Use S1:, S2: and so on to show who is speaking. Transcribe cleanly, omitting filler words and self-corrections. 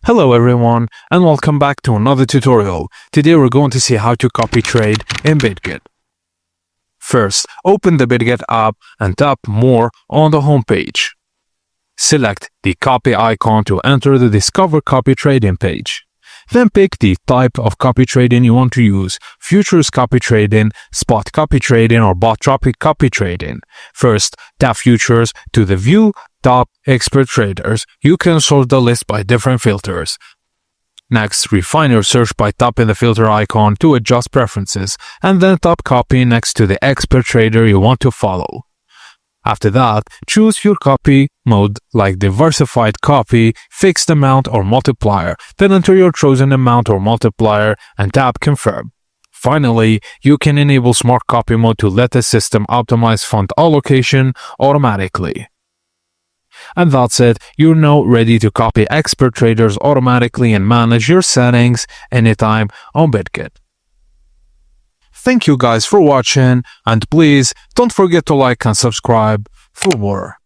S1: Hello everyone and welcome back to another tutorial. Today we're going to see how to copy trade in Bitget. First, open the Bitget app and tap More on the home page. Select the copy icon to enter the Discover Copy Trading page. Then pick the type of copy trading you want to use: futures copy trading, spot copy trading, or bot topic copy trading. First, tap futures to the View Top Expert Traders. You can sort the list by different filters. Next, refine your search by tapping the filter icon to adjust preferences, and then tap copy next to the expert trader you want to follow. After that, choose your copy mode like diversified copy, fixed amount, or multiplier. Then enter your chosen amount or multiplier and tap confirm. Finally, you can enable smart copy mode to let the system optimize fund allocation automatically. And that's it. You're now ready to copy expert traders automatically and manage your settings anytime on Bitget. Thank you guys for watching, and please don't forget to like and subscribe for more.